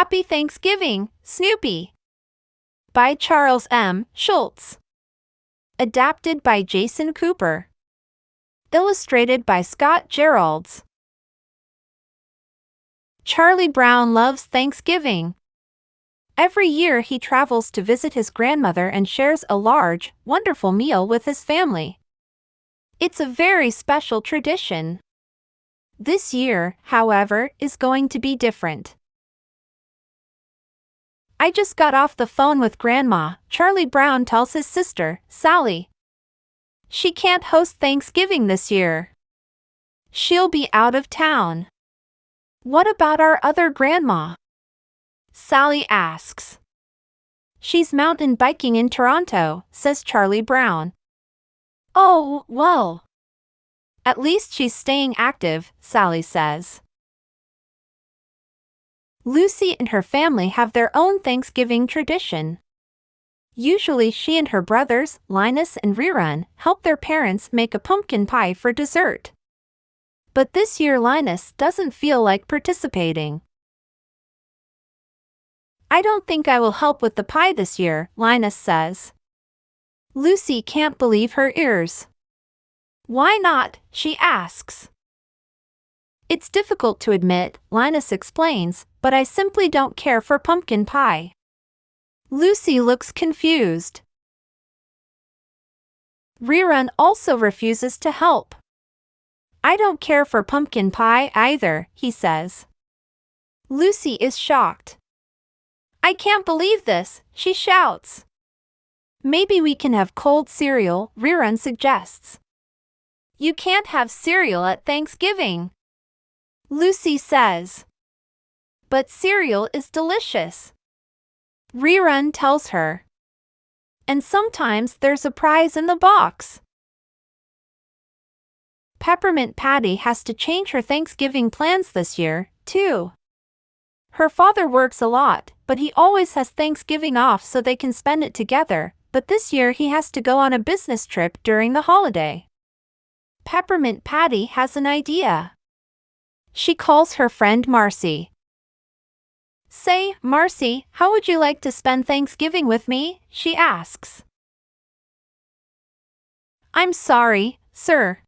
Happy Thanksgiving, Snoopy. By Charles M. Schulz. Adapted by Jason Cooper. Illustrated by Scott Jeralds. Charlie Brown loves Thanksgiving. Every year he travels to visit his grandmother and shares a large, wonderful meal with his family. It's a very special tradition. This year, however, is going to be different. I just got off the phone with Grandma, Charlie Brown tells his sister, Sally. She can't host Thanksgiving this year. She'll be out of town. What about our other grandma? Sally asks. She's mountain biking in Toronto, says Charlie Brown. Oh, well. At least she's staying active, Sally says. Lucy and her family have their own Thanksgiving tradition. Usually she and her brothers, Linus and Rerun, help their parents make a pumpkin pie for dessert. But this year Linus doesn't feel like participating. I don't think I will help with the pie this year, Linus says. Lucy can't believe her ears. Why not? She asks. It's difficult to admit, Linus explains, but I simply don't care for pumpkin pie. Lucy looks confused. Rerun also refuses to help. I don't care for pumpkin pie either, he says. Lucy is shocked. I can't believe this, she shouts. Maybe we can have cold cereal, Rerun suggests. You can't have cereal at Thanksgiving, Lucy says. But cereal is delicious, Rerun tells her. And sometimes there's a prize in the box. Peppermint Patty has to change her Thanksgiving plans this year, too. Her father works a lot, but he always has Thanksgiving off so they can spend it together, but this year he has to go on a business trip during the holiday. Peppermint Patty has an idea. She calls her friend Marcy. Say, Marcy, how would you like to spend Thanksgiving with me? She asks. I'm sorry, sir.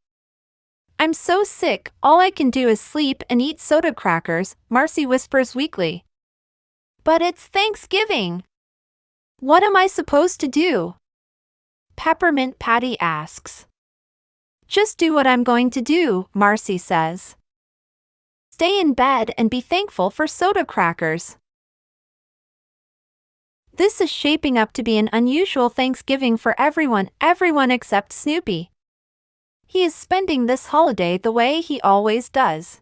I'm so sick, all I can do is sleep and eat soda crackers, Marcy whispers weakly. But it's Thanksgiving. What am I supposed to do? Peppermint Patty asks. Just do what I'm going to do, Marcy says. Stay in bed and be thankful for soda crackers. This is shaping up to be an unusual Thanksgiving for everyone except Snoopy. He is spending this holiday the way he always does.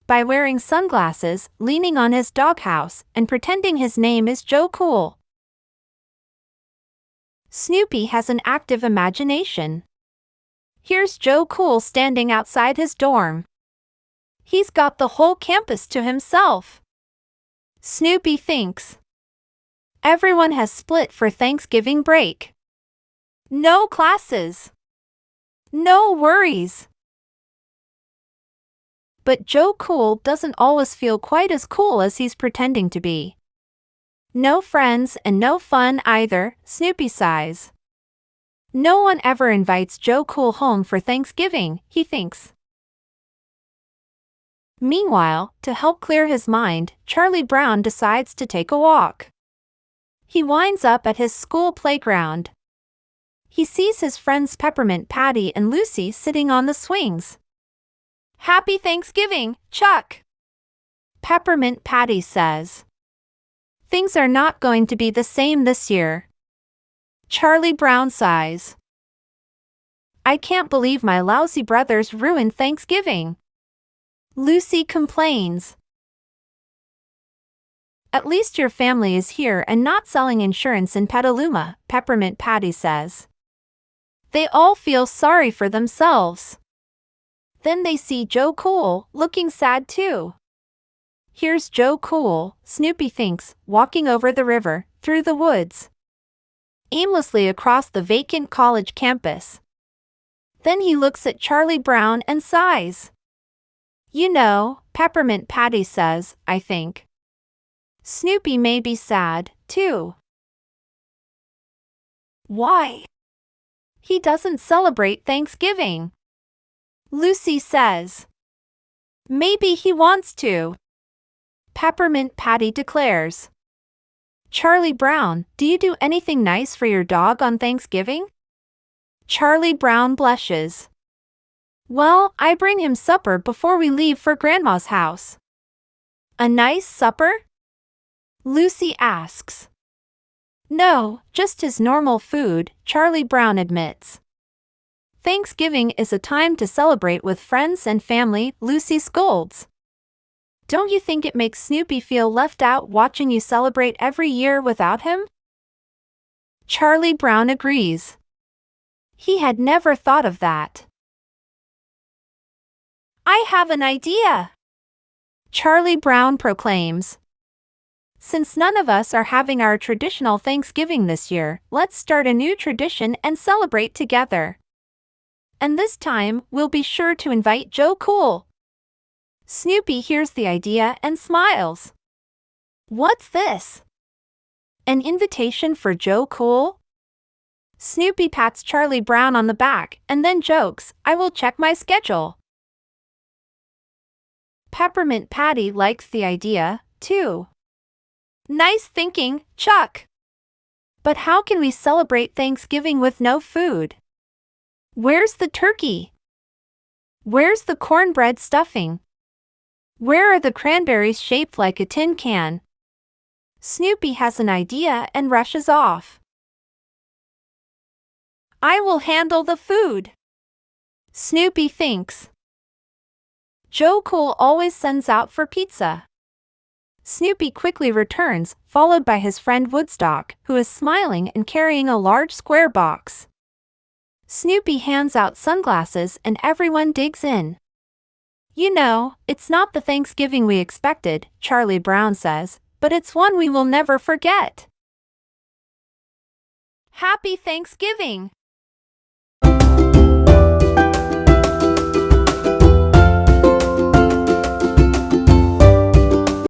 By wearing sunglasses, leaning on his doghouse, and pretending his name is Joe Cool. Snoopy has an active imagination. Here's Joe Cool standing outside his dorm. He's got the whole campus to himself. Snoopy thinks. Everyone has split for Thanksgiving break. No classes. No worries. But Joe Cool doesn't always feel quite as cool as he's pretending to be. No friends and no fun either, Snoopy sighs. No one ever invites Joe Cool home for Thanksgiving, he thinks. Meanwhile, to help clear his mind, Charlie Brown decides to take a walk. He winds up at his school playground. He sees his friends Peppermint Patty and Lucy sitting on the swings. Happy Thanksgiving, Chuck! Peppermint Patty says. Things are not going to be the same this year. Charlie Brown sighs. I can't believe my lousy brothers ruined Thanksgiving. Lucy complains. At least your family is here and not selling insurance in Petaluma, Peppermint Patty says. They all feel sorry for themselves. Then they see Joe Cool, looking sad too. Here's Joe Cool, Snoopy thinks, walking over the river, through the woods. Aimlessly across the vacant college campus. Then he looks at Charlie Brown and sighs. You know, Peppermint Patty says, I think. Snoopy may be sad, too. Why? He doesn't celebrate Thanksgiving. Lucy says. Maybe he wants to. Peppermint Patty declares. Charlie Brown, do you do anything nice for your dog on Thanksgiving? Charlie Brown blushes. Well, I bring him supper before we leave for Grandma's house. A nice supper? Lucy asks. No, just his normal food, Charlie Brown admits. Thanksgiving is a time to celebrate with friends and family, Lucy scolds. Don't you think it makes Snoopy feel left out watching you celebrate every year without him? Charlie Brown agrees. He had never thought of that. I have an idea! Charlie Brown proclaims. Since none of us are having our traditional Thanksgiving this year, let's start a new tradition and celebrate together. And this time, we'll be sure to invite Joe Cool. Snoopy hears the idea and smiles. What's this? An invitation for Joe Cool? Snoopy pats Charlie Brown on the back and then jokes, I will check my schedule. Peppermint Patty likes the idea, too. Nice thinking, Chuck. But how can we celebrate Thanksgiving with no food? Where's the turkey? Where's the cornbread stuffing? Where are the cranberries shaped like a tin can? Snoopy has an idea and rushes off. I will handle the food. Snoopy thinks. Joe Cool always sends out for pizza. Snoopy quickly returns, followed by his friend Woodstock, who is smiling and carrying a large square box. Snoopy hands out sunglasses and everyone digs in. You know, it's not the Thanksgiving we expected, Charlie Brown says, but it's one we will never forget. Happy Thanksgiving!